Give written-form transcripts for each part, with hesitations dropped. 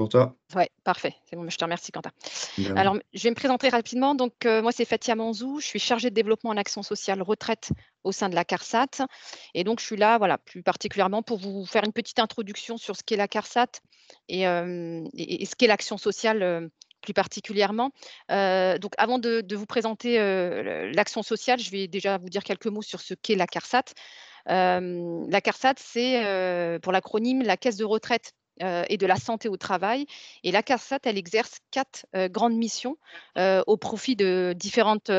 pour toi? Ouais, parfait. C'est bon, je te remercie, Quentin. De Alors, rien. je vais me présenter rapidement. Donc, moi, c'est Fatia Manzou. Je suis chargée de développement en action sociale retraite au sein de la CARSAT. Et donc, je suis là, voilà, plus particulièrement pour vous faire une petite introduction sur ce qu'est la CARSAT et ce qu'est l'action sociale, plus particulièrement. Donc, avant de vous présenter l'action sociale, je vais déjà vous dire quelques mots sur ce qu'est la CARSAT. La CARSAT, c'est pour l'acronyme la Caisse de retraite et de la santé au travail. Et la CARSAT, elle exerce 4 grandes missions au profit de différentes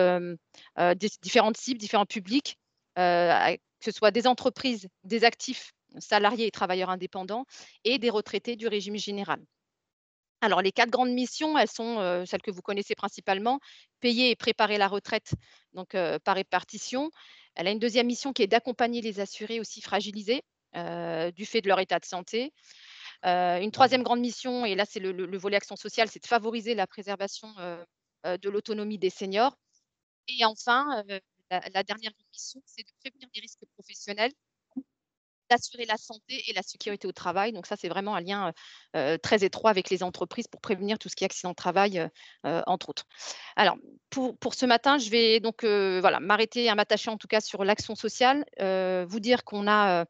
cibles, différents publics, que ce soit des entreprises, des actifs, salariés et travailleurs indépendants et des retraités du régime général. Alors les 4 grandes missions, elles sont, celles que vous connaissez principalement: payer et préparer la retraite, donc par répartition. Elle a une deuxième mission qui est d'accompagner les assurés aussi fragilisés, du fait de leur état de santé. Une troisième grande mission, et là c'est le volet action sociale, c'est de favoriser la préservation, de l'autonomie des seniors. Et enfin, la dernière grande mission, c'est de prévenir des risques professionnels, d'assurer la santé et la sécurité au travail. Donc ça, c'est vraiment un lien, très étroit avec les entreprises pour prévenir tout ce qui est accident de travail, entre autres. Alors pour ce matin, je vais donc, voilà, m'arrêter à m'attacher en tout cas sur l'action sociale, vous dire qu'on a,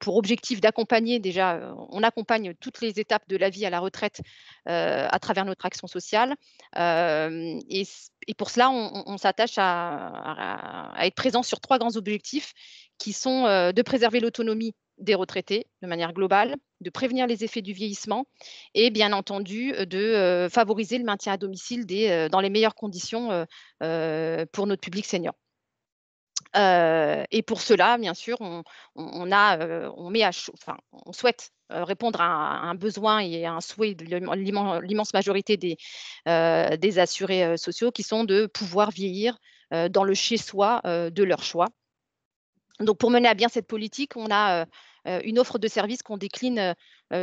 pour objectif d'accompagner déjà, on accompagne toutes les étapes de la vie à la retraite, à travers notre action sociale. Et pour cela, on s'attache à être présent sur 3 grands objectifs qui sont, de préserver l'autonomie des retraités de manière globale, de prévenir les effets du vieillissement et bien entendu, de, favoriser le maintien à domicile dans les meilleures conditions, pour notre public senior. Et pour cela, bien sûr, on met à chaud enfin, on souhaite, répondre à un besoin et à un souhait de l'immense majorité des assurés, sociaux qui sont de pouvoir vieillir, dans le chez soi, de leur choix. Donc pour mener à bien cette politique, on a, une offre de services qu'on décline,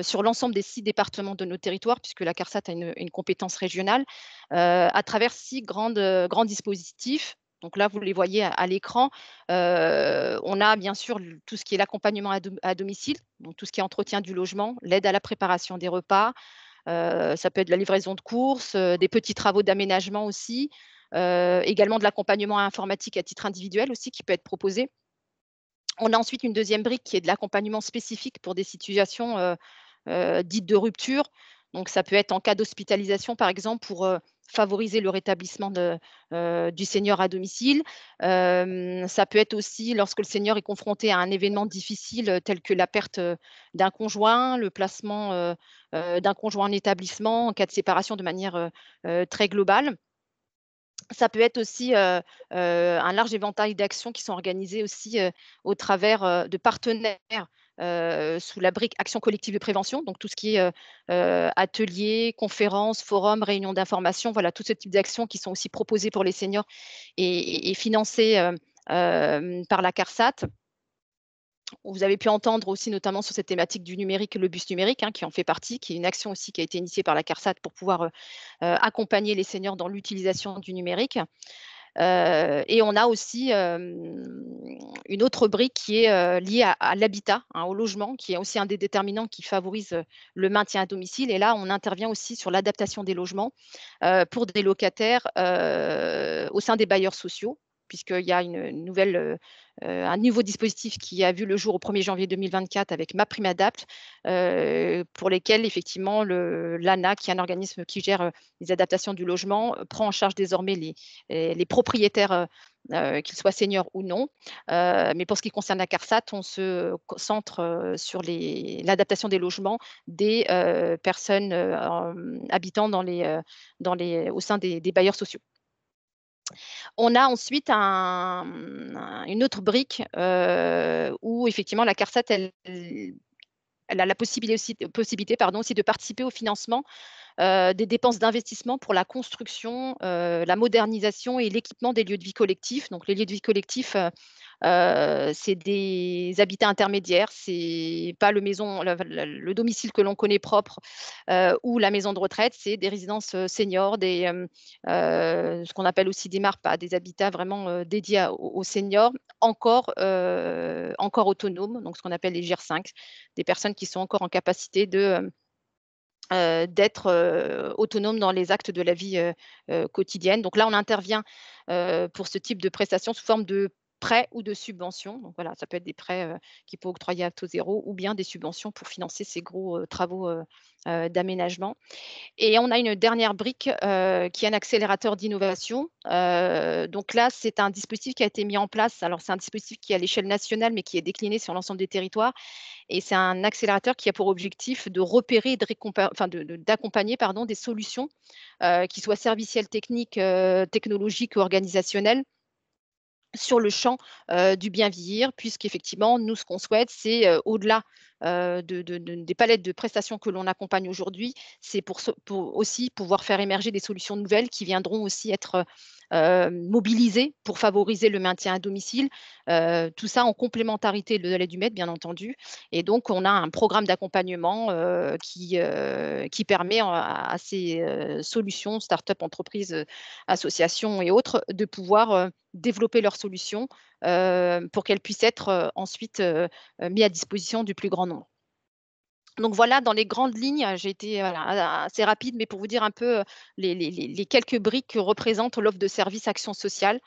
sur l'ensemble des 6 départements de notre territoire, puisque la CARSAT a une compétence régionale, à travers 6 grands dispositifs. Donc là, vous les voyez à l'écran. On a bien sûr tout ce qui est l'accompagnement à domicile, donc tout ce qui est entretien du logement, l'aide à la préparation des repas, ça peut être de la livraison de courses, des petits travaux d'aménagement aussi, également de l'accompagnement informatique à titre individuel aussi qui peut être proposé. On a ensuite une deuxième brique qui est de l'accompagnement spécifique pour des situations, dites de rupture. Donc ça peut être en cas d'hospitalisation, par exemple, pour, favoriser le rétablissement du senior à domicile. Ça peut être aussi lorsque le senior est confronté à un événement difficile, tel que la perte, d'un conjoint, le placement, d'un conjoint en établissement en cas de séparation de manière, très globale. Ça peut être aussi, un large éventail d'actions qui sont organisées aussi, au travers, de partenaires, sous la brique action collective de prévention, donc tout ce qui est, ateliers, conférences, forums, réunions d'information, voilà, tout ce type d'actions qui sont aussi proposées pour les seniors et financées, par la CARSAT. Vous avez pu entendre aussi notamment sur cette thématique du numérique, le bus numérique, hein, qui en fait partie, qui est une action aussi qui a été initiée par la CARSAT pour pouvoir, accompagner les seniors dans l'utilisation du numérique. Et on a aussi, une autre brique qui est, liée à l'habitat, hein, au logement, qui est aussi un des déterminants qui favorise, le maintien à domicile. Et là, on intervient aussi sur l'adaptation des logements, pour des locataires, au sein des bailleurs sociaux, puisqu'il y a un nouveau dispositif qui a vu le jour au 1er janvier 2024 avec MaPrimeAdapt', pour lesquels effectivement l'ANA, qui est un organisme qui gère, les adaptations du logement, prend en charge désormais les propriétaires, qu'ils soient seniors ou non. Mais pour ce qui concerne la CARSAT, on se concentre, sur l'adaptation des logements des, personnes, habitant au sein des bailleurs sociaux. On a ensuite une autre brique, où effectivement la CARSAT, elle a la possibilité, pardon, aussi de participer au financement, des dépenses d'investissement pour la construction, la modernisation et l'équipement des lieux de vie collectifs. Donc les lieux de vie collectifs, c'est des habitats intermédiaires, c'est pas le domicile que l'on connaît propre, ou la maison de retraite, c'est des résidences, seniors, ce qu'on appelle aussi des MARPA, des habitats vraiment, dédiés aux seniors encore autonomes, donc ce qu'on appelle les GIR 5, des personnes qui sont encore en capacité de, d'être, autonome dans les actes de la vie, quotidienne. Donc là, on intervient, pour ce type de prestation sous forme de prêts ou de subventions. Donc voilà, ça peut être des prêts, qu'il peut octroyer à taux zéro ou bien des subventions pour financer ces gros, travaux, d'aménagement. Et on a une dernière brique, qui est un accélérateur d'innovation. Donc là, c'est un dispositif qui a été mis en place. Alors c'est un dispositif qui est à l'échelle nationale, mais qui est décliné sur l'ensemble des territoires, et c'est un accélérateur qui a pour objectif de repérer et de enfin d'accompagner, pardon, des solutions, qui soient servicielles, techniques, technologiques ou organisationnelles, sur le champ, du bien vieillir, puisqu'effectivement, nous, ce qu'on souhaite, c'est, au-delà, des palettes de prestations que l'on accompagne aujourd'hui, c'est pour aussi pouvoir faire émerger des solutions nouvelles qui viendront aussi être, mobilisées pour favoriser le maintien à domicile, tout ça en complémentarité de l'aide du maître, bien entendu. Et donc on a un programme d'accompagnement, qui permet à ces, solutions, start-up, entreprises, associations et autres, de pouvoir, développer leurs solutions, pour qu'elles puissent être, ensuite, mis à disposition du plus grand nombre. Donc voilà, dans les grandes lignes, j'ai été, voilà, assez rapide, mais pour vous dire un peu, les quelques briques que représente l'offre de service action sociale,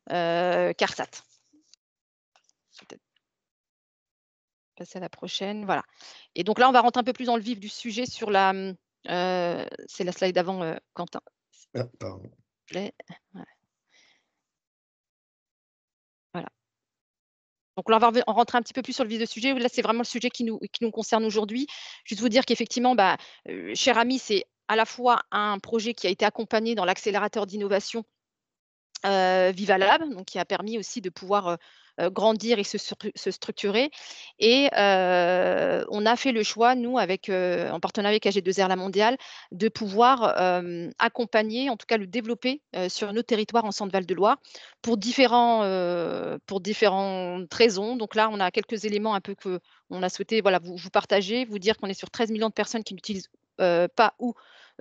CARSAT. Peut-être passer à la prochaine, voilà. Et donc là, on va rentrer un peu plus dans le vif du sujet sur la, c'est la slide d'avant, Quentin, Ah, pardon. s'il te plaît. Ouais, voilà. Donc là, on rentrer un petit peu plus sur le vif du sujet. Là, c'est vraiment le sujet qui nous concerne aujourd'hui. Juste vous dire qu'effectivement, bah, Cher Ami, c'est à la fois un projet qui a été accompagné dans l'accélérateur d'innovation, Viva Lab, donc qui a permis aussi de pouvoir, grandir et se structurer. Et on a fait le choix, nous, avec, en partenariat avec AG2R La Mondiale, de pouvoir, accompagner, en tout cas le développer, sur notre territoire en Centre-Val de Loire pour différentes raisons. Donc là, on a quelques éléments un peu qu'on a souhaité, voilà, vous partager, vous dire qu'on est sur 13 millions de personnes qui n'utilisent, pas ou,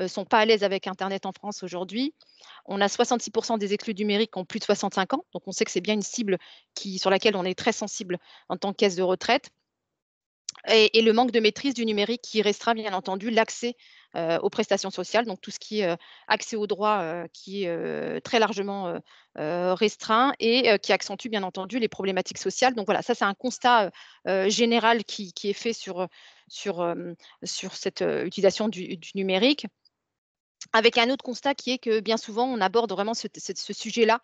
sont pas à l'aise avec internet en France aujourd'hui. On a 66 des exclus numériques qui ont plus de 65 ans, donc on sait que c'est bien une cible sur laquelle on est très sensible en tant que caisse de retraite, et le manque de maîtrise du numérique qui restreint bien entendu l'accès, aux prestations sociales, donc tout ce qui est, accès aux droits, qui est, très largement, restreint, et qui accentue bien entendu les problématiques sociales. Donc voilà, ça c'est un constat, général qui est fait sur, sur cette, utilisation du numérique. Avec un autre constat qui est que bien souvent, on aborde vraiment ce sujet-là,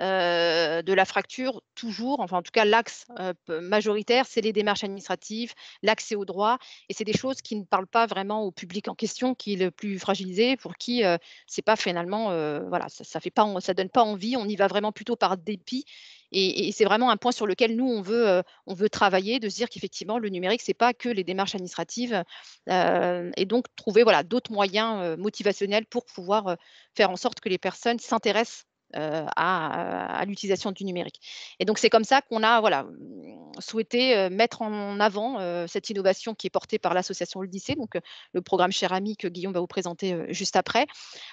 de la fracture toujours, enfin en tout cas l'axe, majoritaire, c'est les démarches administratives, l'accès aux droits, et c'est des choses qui ne parlent pas vraiment au public en question, qui est le plus fragilisé, pour qui, c'est pas finalement, voilà, ça fait pas ça donne pas envie, on y va vraiment plutôt par dépit, et c'est vraiment un point sur lequel nous on veut travailler, de se dire qu'effectivement le numérique, c'est pas que les démarches administratives, et donc trouver, voilà, d'autres moyens, motivationnels pour pouvoir, faire en sorte que les personnes s'intéressent, à l'utilisation du numérique. Et donc c'est comme ça qu'on a, voilà, souhaité, mettre en avant, cette innovation qui est portée par l'association Le Lycée, donc le programme Cher Ami que Guillaume va vous présenter, juste après,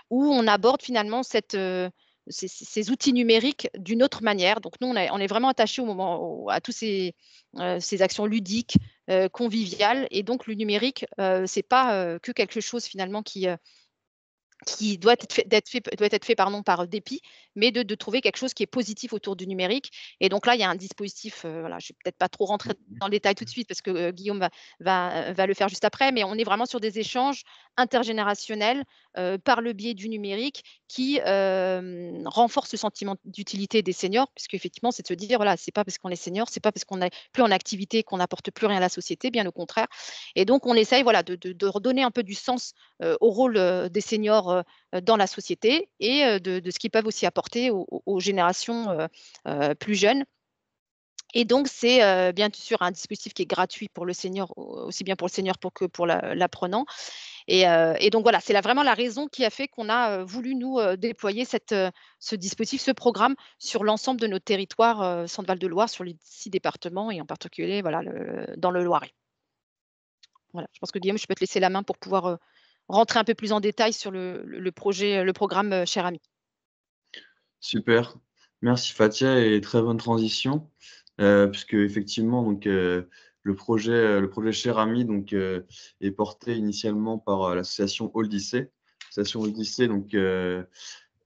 où on aborde finalement ces outils numériques d'une autre manière. Donc nous, on est vraiment attachés à tous ces actions ludiques, conviviales, et donc le numérique, c'est pas, que quelque chose finalement qui doit être fait, pardon, par dépit, mais de trouver quelque chose qui est positif autour du numérique. Et donc là, il y a un dispositif, voilà, je ne vais peut-être pas trop rentrer dans le détail tout de suite parce que, Guillaume va le faire juste après, mais on est vraiment sur des échanges intergénérationnels, par le biais du numérique, qui, renforcent le sentiment d'utilité des seniors, puisqu'effectivement, c'est de se dire, voilà, c'est pas parce qu'on est senior, c'est pas parce qu'on n'est plus en activité qu'on n'apporte plus rien à la société, bien au contraire. Et donc on essaye, voilà, de redonner un peu du sens, au rôle, des seniors, dans la société, et de ce qu'ils peuvent aussi apporter aux générations, plus jeunes. Et donc c'est, bien sûr un dispositif qui est gratuit pour le senior, aussi bien pour le senior que pour l'apprenant, et donc voilà, c'est vraiment la raison qui a fait qu'on a, voulu nous, déployer ce dispositif, ce programme sur l'ensemble de notre territoire, Centre-Val de Loire, sur les 6 départements, et en particulier, voilà, dans le Loiret. Voilà, je pense que Guillaume, je peux te laisser la main pour pouvoir, rentrer un peu plus en détail sur le projet, le programme, Cher Ami. Super. Merci Fatia, et très bonne transition, puisque effectivement donc, le projet Cher Ami donc, est porté initialement par l'association Odyssée. L'association Odyssée donc,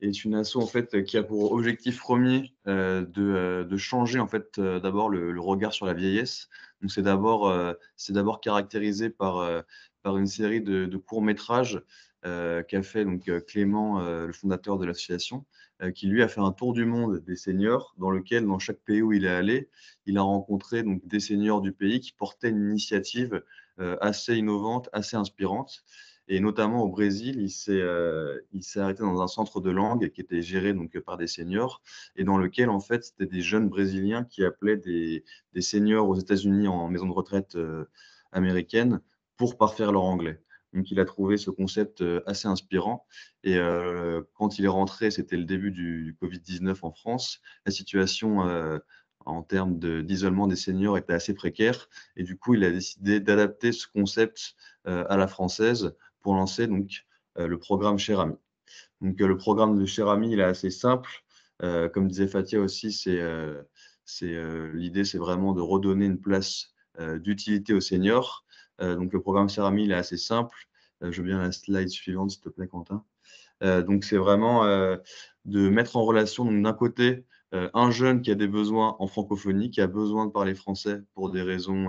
est une asso en fait qui a pour objectif premier de changer en fait d'abord le regard sur la vieillesse. Donc c'est d'abord caractérisé par une série de courts-métrages qu'a fait donc Clément, le fondateur de l'association, qui lui a fait un tour du monde des seniors dans lequel dans chaque pays où il est allé, il a rencontré donc des seniors du pays qui portaient une initiative assez innovante, assez inspirante. Et notamment au Brésil, il s'est arrêté dans un centre de langue qui était géré donc par des seniors et dans lequel en fait c'était des jeunes Brésiliens qui appelaient des seniors aux États-Unis en maison de retraite américaine pour parfaire leur anglais. Donc il a trouvé ce concept assez inspirant et quand il est rentré, c'était le début du Covid-19 en France, la situation en termes d'isolement des seniors était assez précaire et du coup il a décidé d'adapter ce concept à la française pour lancer donc le programme Cher Ami. Donc le programme de Cher Ami, il est assez simple. Comme disait Fatia aussi, l'idée, c'est vraiment de redonner une place d'utilité aux seniors. Donc le programme Cher Ami, il est assez simple. Je veux bien la slide suivante, s'il te plaît, Quentin. Donc c'est vraiment de mettre en relation, donc d'un côté, un jeune qui a des besoins en francophonie, qui a besoin de parler français pour des raisons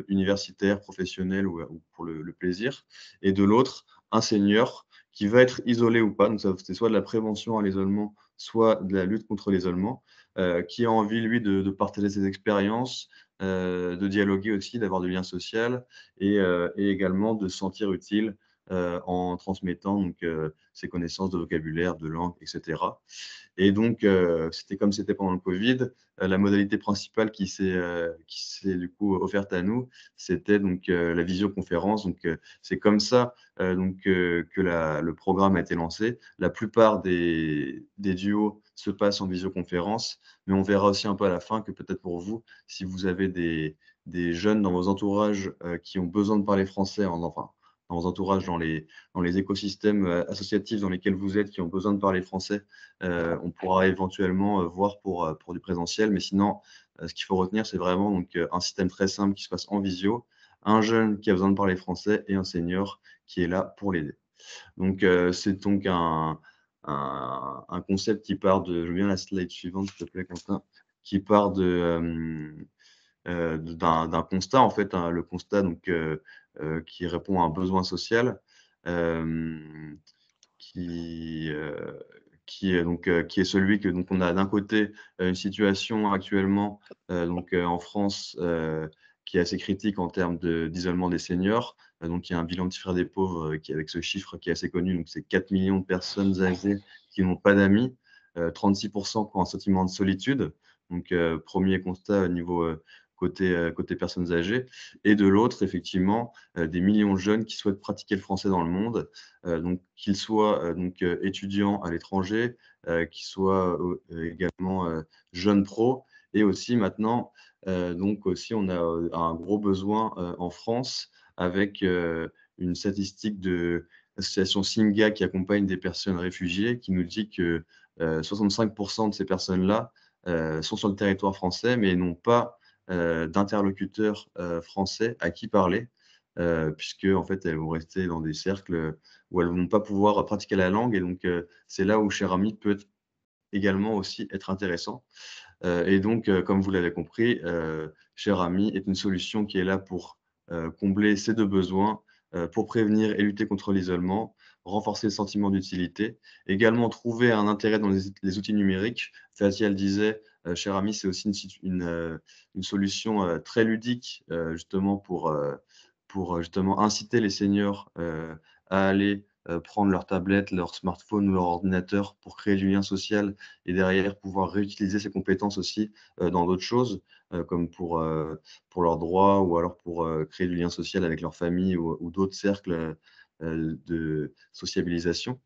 universitaires, professionnelles ou pour le plaisir, et de l'autre, un senior qui va être isolé ou pas, donc c'est soit de la prévention à l'isolement, soit de la lutte contre l'isolement, qui a envie, lui, de partager ses expériences, de dialoguer aussi, d'avoir du lien social et également de se sentir utile en transmettant donc, ses connaissances de vocabulaire, de langue, etc. Et donc, c'était comme c'était pendant le Covid, la modalité principale qui s'est du coup offerte à nous, c'était donc la visioconférence. Donc, c'est comme ça donc, que le programme a été lancé. La plupart des duos se passent en visioconférence, mais on verra aussi un peu à la fin que peut-être pour vous, si vous avez des jeunes dans vos entourages qui ont besoin de parler français, enfin, dans vos entourages, dans les écosystèmes associatifs dans lesquels vous êtes, qui ont besoin de parler français, on pourra éventuellement voir pour du présentiel. Mais sinon, ce qu'il faut retenir, c'est vraiment donc, un système très simple qui se passe en visio, un jeune qui a besoin de parler français et un senior qui est là pour l'aider. Donc, c'est donc un concept qui part de, je veux bien la slide suivante, s'il te plaît, Quentin, qui part d'un constat, en fait, hein, le constat donc, qui répond à un besoin social, euh, qui, euh, qui est celui que donc on a d'un côté une situation actuellement donc en France qui est assez critique en termes d'isolement des seniors. Donc il y a un bilan petit frère des pauvres qui avec ce chiffre qui est assez connu. Donc c'est 4 millions de personnes âgées qui n'ont pas d'amis, 36% qui ont un sentiment de solitude. Donc premier constat au niveau côté personnes âgées. Et de l'autre, effectivement, des millions de jeunes qui souhaitent pratiquer le français dans le monde, donc qu'ils soient donc, étudiants à l'étranger, qu'ils soient également jeunes pros. Et aussi maintenant, donc aussi, on a un gros besoin en France avec une statistique de l'association Singa qui accompagne des personnes réfugiées qui nous dit que 65% de ces personnes-là sont sur le territoire français mais n'ont pas d'interlocuteurs français à qui parler, puisque en fait elles vont rester dans des cercles où elles vont pas pouvoir pratiquer la langue. Et donc c'est là où Cher Ami peut également aussi être intéressant. Et donc, comme vous l'avez compris, Cher Ami est une solution qui est là pour combler ces deux besoins, pour prévenir et lutter contre l'isolement, renforcer le sentiment d'utilité, également trouver un intérêt dans les outils numériques. Fatia le disait, Cher Ami, c'est aussi une solution très ludique, justement pour justement inciter les seniors à aller prendre leur tablette, leur smartphone ou leur ordinateur pour créer du lien social et derrière pouvoir réutiliser ces compétences aussi dans d'autres choses, comme pour leurs droits ou alors pour créer du lien social avec leur famille ou d'autres cercles de sociabilisation.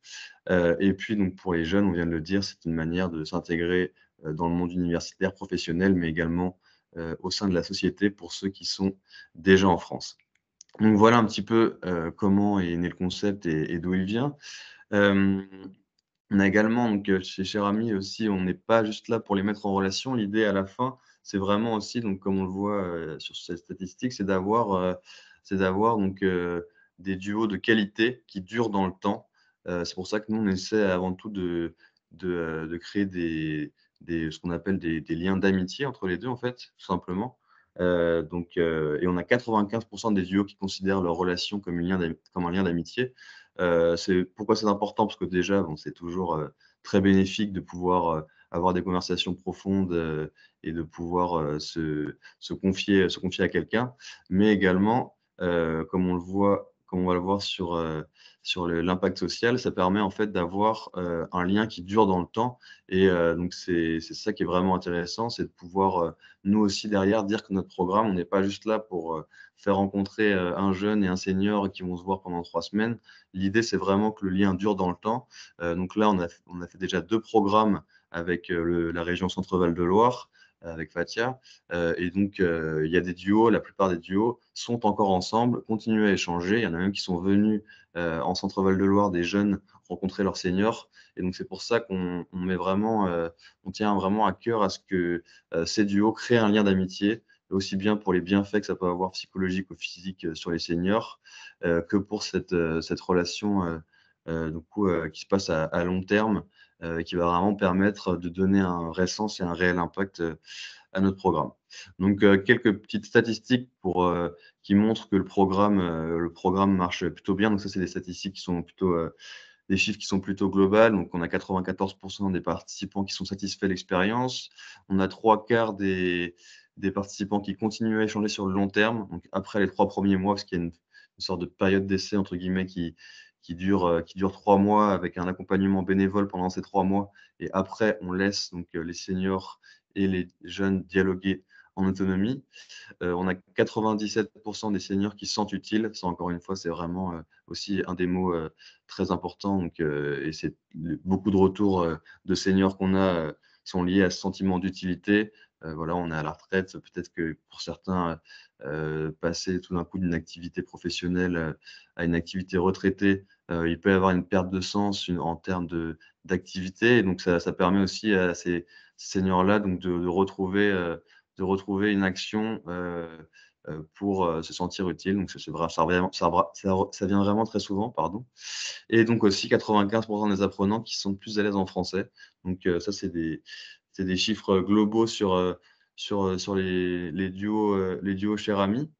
Et puis, donc, pour les jeunes, on vient de le dire, c'est une manière de s'intégrer dans le monde universitaire, professionnel, mais également au sein de la société pour ceux qui sont déjà en France. Donc voilà un petit peu comment est né le concept et d'où il vient. Euh, on a également, donc, chez Cher Ami aussi, on n'est pas juste là pour les mettre en relation. L'idée à la fin, c'est vraiment aussi, donc comme on le voit sur cette statistique, c'est d'avoir donc des duos de qualité qui durent dans le temps. C'est pour ça que nous, on essaie avant tout de créer ce qu'on appelle des liens d'amitié entre les 2 en fait, tout simplement. Et on a 95 des duos qui considèrent leur relation comme un lien d'amitié. Pourquoi c'est important? Parce que déjà, bon, c'est toujours, très bénéfique de pouvoir, avoir des conversations profondes, et de pouvoir, se confier à quelqu'un. Mais également, comme on va le voir sur l'impact social, ça permet en fait d'avoir, un lien qui dure dans le temps. Et donc c'est ça qui est vraiment intéressant, c'est de pouvoir, nous aussi derrière dire que notre programme, on n'est pas juste là pour, faire rencontrer, un jeune et un senior qui vont se voir pendant 3 semaines. L'idée, c'est vraiment que le lien dure dans le temps. Donc là, on a fait déjà 2 programmes avec, la région Centre-Val de Loire, avec Fatia. Et donc il y a des duos, la plupart des duos sont encore ensemble, continuent à échanger. Il y en a même qui sont venus, en Centre-Val de Loire, des jeunes rencontrer leurs seniors. Et donc c'est pour ça on tient vraiment à cœur à ce que, ces duos créent un lien d'amitié, aussi bien pour les bienfaits que ça peut avoir psychologiques ou physiques, sur les seniors, que pour cette relation, du coup, qui se passe à long terme, qui va vraiment permettre de donner un vrai sens et un réel impact, à notre programme. Donc, quelques petites statistiques qui montrent que le programme marche plutôt bien. Donc ça, c'est des statistiques qui sont plutôt, des chiffres qui sont plutôt globales. Donc on a 94 des participants qui sont satisfaits de l'expérience. On a 3/4 des participants qui continuent à échanger sur le long terme, donc après les 3 premiers mois, parce qu'il y a une sorte de «période d'essai» entre guillemets qui dure 3 mois avec un accompagnement bénévole pendant ces 3 mois. Et après on laisse donc les seniors et les jeunes dialoguer en autonomie. On a 97 des seniors qui se sentent utiles. Ça, encore une fois, c'est vraiment, aussi un des mots, très importants. Donc et c'est beaucoup de retours, de seniors qu'on a, sont liés à ce sentiment d'utilité. Voilà, on est à la retraite, peut-être que pour certains, passer tout d'un coup d'une activité professionnelle, à une activité retraitée, il peut y avoir une perte de sens en termes d'activité. Et donc ça permet aussi à ces seniors-là donc de retrouver une action, pour, se sentir utile. Donc c'est vrai, ça vient vraiment très souvent, pardon. Et donc aussi 95 des apprenants qui sont plus à l'aise en français. Donc ça, c'est des chiffres globaux sur les duos Chers Amis.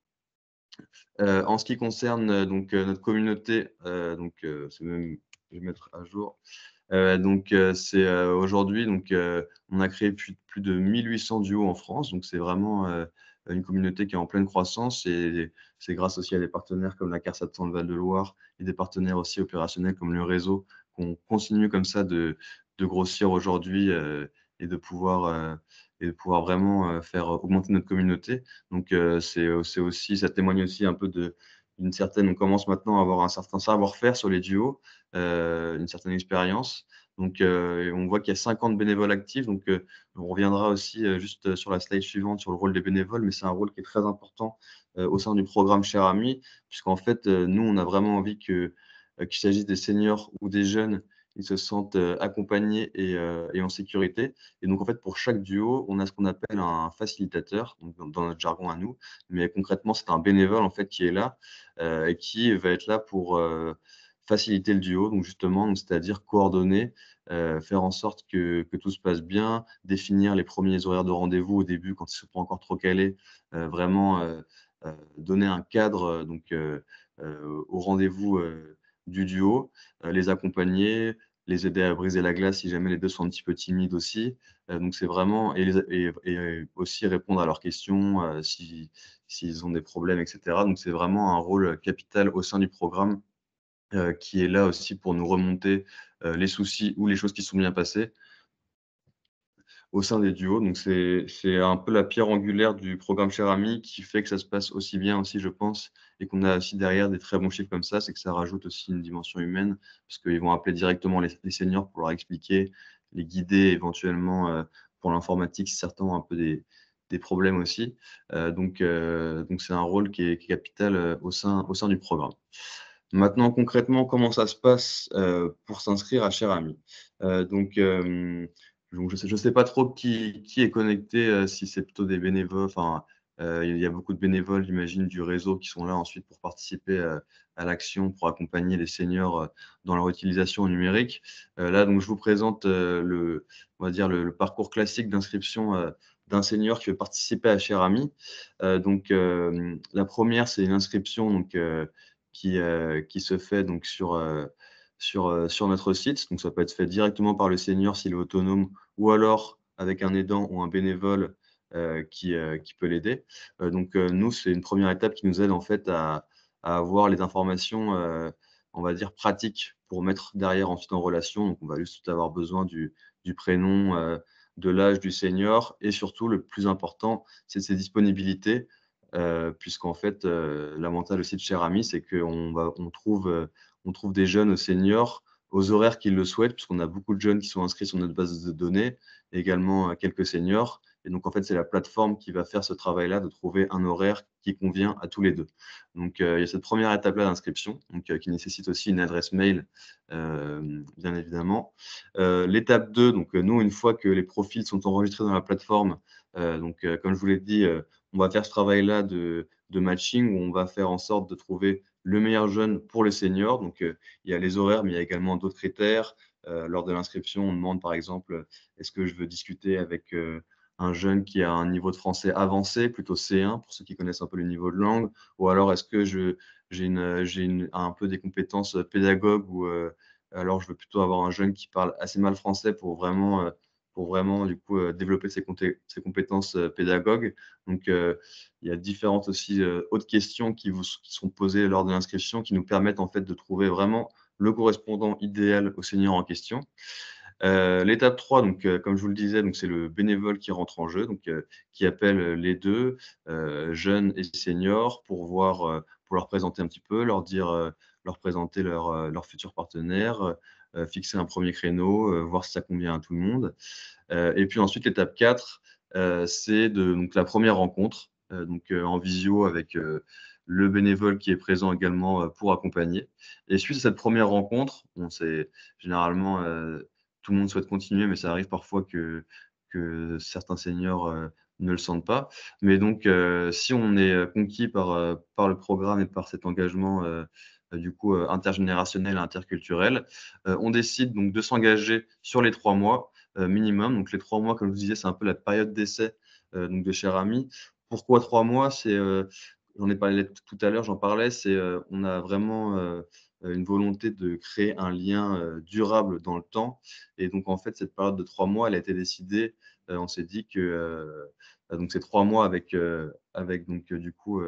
En ce qui concerne, donc notre communauté, c'est même je vais mettre à jour. C'est, aujourd'hui on a créé plus de 1 800 duos en France. Donc c'est vraiment, une communauté qui est en pleine croissance. Et c'est grâce aussi à des partenaires comme la CARSAT Centre Val de Loire et des partenaires aussi opérationnels comme le réseau, qu'on continue comme ça de grossir aujourd'hui, et de pouvoir vraiment, faire augmenter notre communauté. Donc c'est aussi, ça témoigne aussi un peu d'une certaine, on commence maintenant à avoir un certain savoir-faire sur les duos, une certaine expérience. Donc et on voit qu'il y a 50 bénévoles actifs. Donc on reviendra aussi, juste sur la slide suivante sur le rôle des bénévoles, mais c'est un rôle qui est très important, au sein du programme Chers Amis, puisqu'en fait, nous, on a vraiment envie qu'il s'agisse des seniors ou des jeunes, ils se sentent, accompagnés et en sécurité. Et donc en fait, pour chaque duo, on a ce qu'on appelle un facilitateur, donc dans notre jargon à nous. Mais concrètement, c'est un bénévole en fait qui est là, et qui va être là pour, faciliter le duo, donc justement, donc c'est-à-dire coordonner, faire en sorte que tout se passe bien, définir les premiers horaires de rendez-vous au début quand ils ne sont pas encore trop calés, vraiment, donner un cadre, au rendez-vous, du duo, les accompagner, les aider à briser la glace si jamais les 2 sont un petit peu timides aussi. Donc c'est vraiment, et aussi répondre à leurs questions, s'ils ont des problèmes et cetera. Donc c'est vraiment un rôle capital au sein du programme, qui est là aussi pour nous remonter, les soucis ou les choses qui sont bien passées au sein des duos. Donc c'est un peu la pierre angulaire du programme Cher Ami qui fait que ça se passe aussi bien aussi, je pense, et qu'on a aussi derrière des très bons chiffres comme ça. C'est que ça rajoute aussi une dimension humaine, parce qu'ils vont appeler directement les seniors pour leur expliquer, les guider éventuellement, pour l'informatique si certains ont un peu des problèmes aussi. Donc c'est un rôle qui est capital, au sein du programme. Maintenant concrètement, comment ça se passe, pour s'inscrire à Cher Ami? Donc Donc, je sais pas trop qui est connecté, si c'est plutôt des bénévoles. Enfin, il y a beaucoup de bénévoles, j'imagine, du réseau qui sont là ensuite pour participer à l'action, pour accompagner les seniors dans leur utilisation numérique. Là, donc, je vous présente on va dire le parcours classique d'inscription d'un senior qui veut participer à Cher Ami. Donc, la première, c'est une inscription donc, qui se fait donc, sur notre site. Donc, ça peut être fait directement par le senior s'il est autonome ou alors avec un aidant ou un bénévole qui peut l'aider. Donc, nous, c'est une première étape qui nous aide en fait à avoir les informations, on va dire, pratiques pour mettre derrière ensuite en relation. Donc, on va juste avoir besoin du prénom, de l'âge du senior et surtout, le plus important, c'est de ses disponibilités. Puisqu'en fait, l'avantage aussi de Cher Ami, c'est on trouve des jeunes aux seniors aux horaires qu'ils le souhaitent, puisqu'on a beaucoup de jeunes qui sont inscrits sur notre base de données, également quelques seniors. Et donc, en fait, c'est la plateforme qui va faire ce travail-là de trouver un horaire qui convient à tous les deux. Donc, il y a cette première étape-là d'inscription, qui nécessite aussi une adresse mail, bien évidemment. L'étape 2, donc nous, une fois que les profils sont enregistrés dans la plateforme, comme je vous l'ai dit, on va faire ce travail-là de matching où on va faire en sorte de trouver le meilleur jeune pour les seniors. Donc, il y a les horaires, mais il y a également d'autres critères. Lors de l'inscription, on demande par exemple, est-ce que je veux discuter avec un jeune qui a un niveau de français avancé, plutôt C1 pour ceux qui connaissent un peu le niveau de langue, ou alors est-ce que un peu des compétences pédagogues ou alors je veux plutôt avoir un jeune qui parle assez mal français pour vraiment du coup développer ses compétences pédagogues. Donc, il y a différentes aussi autres questions qui sont posées lors de l'inscription qui nous permettent en fait de trouver vraiment le correspondant idéal au senior en question. L'étape 3, donc, comme je vous le disais, donc, c'est le bénévole qui rentre en jeu, qui appelle les deux, jeunes et seniors, pour leur présenter un petit peu, leur présenter leur futur partenaire, fixer un premier créneau, voir si ça convient à tout le monde. Et puis ensuite, l'étape 4, c'est donc la première rencontre, en visio avec le bénévole qui est présent également pour accompagner. Et suite à cette première rencontre, bon, c'est généralement tout le monde souhaite continuer, mais ça arrive parfois que certains seniors ne le sentent pas. Mais donc, si on est conquis par le programme et par cet engagement du coup intergénérationnel et interculturel, on décide donc de s'engager sur les 3 mois minimum. Donc les 3 mois, comme je vous disais, c'est un peu la période d'essai donc de Cher Ami. Pourquoi 3 mois? J'en ai parlé tout à l'heure, j'en parlais, on a vraiment une volonté de créer un lien durable dans le temps. Et donc, en fait, cette période de 3 mois, elle a été décidée. On s'est dit que donc ces 3 mois avec donc, du coup,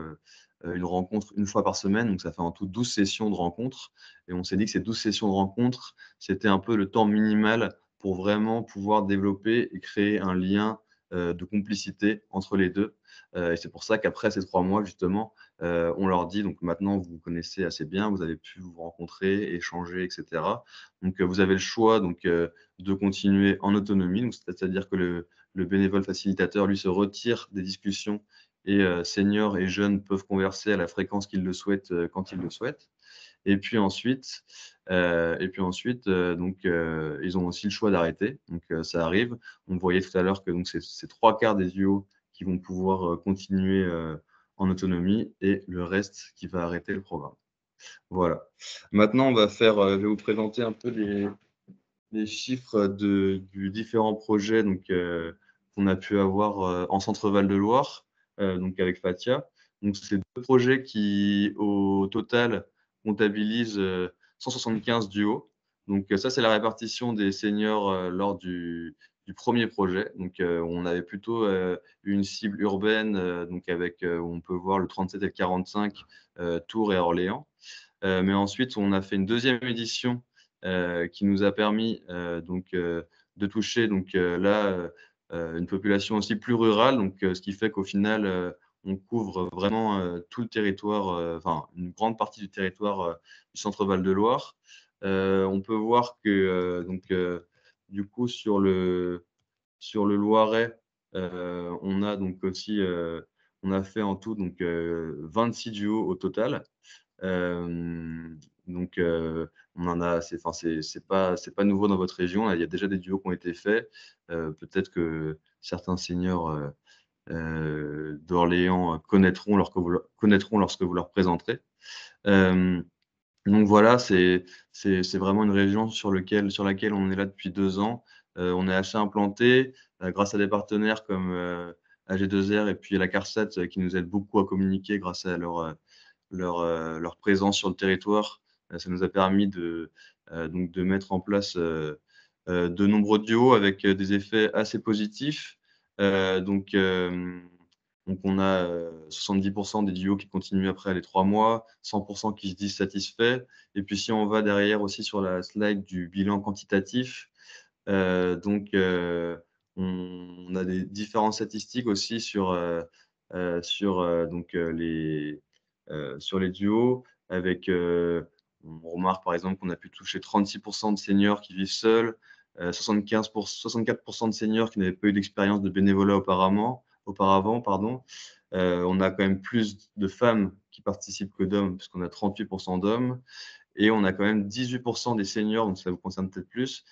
une rencontre une fois par semaine. Donc, ça fait en tout 12 sessions de rencontres. Et on s'est dit que ces 12 sessions de rencontres, c'était un peu le temps minimal pour vraiment pouvoir développer et créer un lien de complicité entre les deux. Et c'est pour ça qu'après ces 3 mois, justement, on leur dit, donc maintenant vous vous connaissez assez bien, vous avez pu vous rencontrer, échanger, etc. Donc vous avez le choix donc, de continuer en autonomie, donc c'est-à-dire que le bénévole facilitateur, lui, se retire des discussions et seniors et jeunes peuvent converser à la fréquence qu'ils le souhaitent quand ils le souhaitent. Et puis ensuite, donc, ils ont aussi le choix d'arrêter. Donc, ça arrive. On voyait tout à l'heure que donc, c'est 3 quarts des UO qui vont pouvoir continuer en autonomie et le reste qui va arrêter le programme. Voilà. Maintenant, je vais vous présenter un peu les chiffres du différents projets qu'on a pu avoir en Centre-Val de Loire, donc avec Fatia. Donc, c'est 2 projets qui, au total, comptabilisent 175 duos. Donc, ça, c'est la répartition des seniors lors du premier projet. Donc, on avait plutôt une cible urbaine, où on peut voir le 37 et le 45, Tours et Orléans. Mais ensuite, on a fait une deuxième édition qui nous a permis de toucher une population aussi plus rurale. Donc, ce qui fait qu'au final, on couvre vraiment tout le territoire, enfin une grande partie du territoire du centre Val de Loire. On peut voir que du coup sur le Loiret, on a donc aussi on a fait en tout 26 duos au total. Donc, on en a, c'est pas nouveau dans votre région. Il y a déjà des duos qui ont été faits. Peut-être que certains seniors d'Orléans connaîtront lorsque vous leur présenterez. Donc voilà, c'est vraiment une région sur laquelle on est là depuis 2 ans. On est assez implanté grâce à des partenaires comme AG2R et puis la CARSAT qui nous aident beaucoup à communiquer grâce à leur présence sur le territoire. Ça nous a permis donc de mettre en place de nombreux duos avec des effets assez positifs. Donc on a 70% des duos qui continuent après les 3 mois, 100% qui se disent satisfaits. Et puis si on va derrière aussi sur la slide du bilan quantitatif, on a des différentes statistiques aussi sur les duos. On remarque par exemple qu'on a pu toucher 36% de seniors qui vivent seuls, 64% de seniors qui n'avaient pas eu d'expérience de bénévolat auparavant, pardon. On a quand même plus de femmes qui participent que d'hommes, puisqu'on a 38% d'hommes. Et on a quand même 18% des seniors, donc ça vous concerne peut-être plus,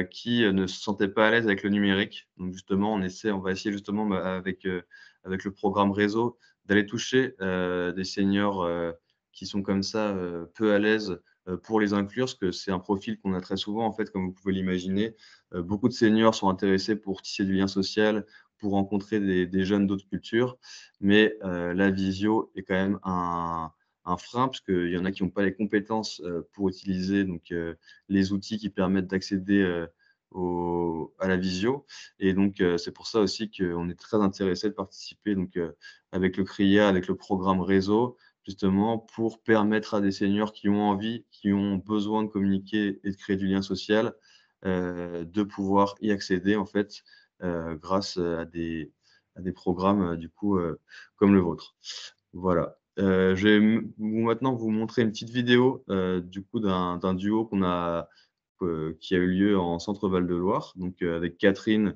qui ne se sentaient pas à l'aise avec le numérique. Donc justement, on va essayer justement avec le programme réseau d'aller toucher des seniors qui sont comme ça peu à l'aise pour les inclure, parce que c'est un profil qu'on a très souvent, en fait, comme vous pouvez l'imaginer. Beaucoup de seniors sont intéressés pour tisser du lien social, pour rencontrer des jeunes d'autres cultures, mais la visio est quand même un frein, parce qu'il y en a qui n'ont pas les compétences pour utiliser les outils qui permettent d'accéder à la visio. Et donc, c'est pour ça aussi qu'on est très intéressé de participer avec le CRIA, avec le programme réseau, justement pour permettre à des seniors qui ont envie, qui ont besoin de communiquer et de créer du lien social, de pouvoir y accéder en fait grâce à des programmes du coup comme le vôtre. Voilà. Je vais maintenant vous montrer une petite vidéo du coup d'un duo qui a eu lieu en Centre-Val de Loire, donc avec Catherine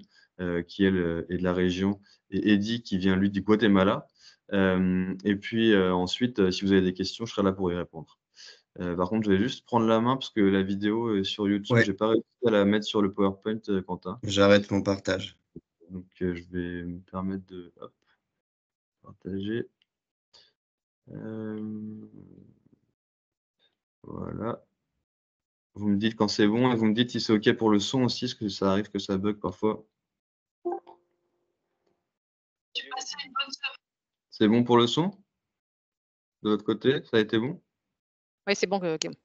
qui elle est de la région et Eddy qui vient lui du Guatemala. Et puis ensuite, si vous avez des questions, je serai là pour y répondre. Par contre, je vais juste prendre la main parce que la vidéo est sur YouTube, Ouais. j'ai pas réussi à la mettre sur le PowerPoint, Quentin. J'arrête mon partage. Donc je vais me permettre de partager. Voilà. Vous me dites quand c'est bon et vous me dites si c'est OK pour le son aussi, parce que ça arrive que ça bug parfois. C'est bon pour le son? De votre côté, ça a été bon? Oui, c'est bon, Guillaume.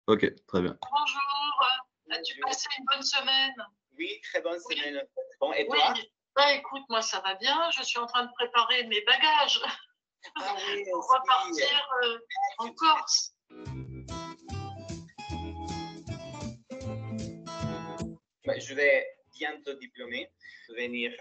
OK, très bien. Bonjour, as-tu passé une bonne semaine? Oui, très bonne semaine. Bon, et Oui, toi? bah écoute, moi ça va bien, je suis en train de préparer mes bagages Ah oui, pour aussi. repartir en Corse. Je vais bientôt diplômer, devenir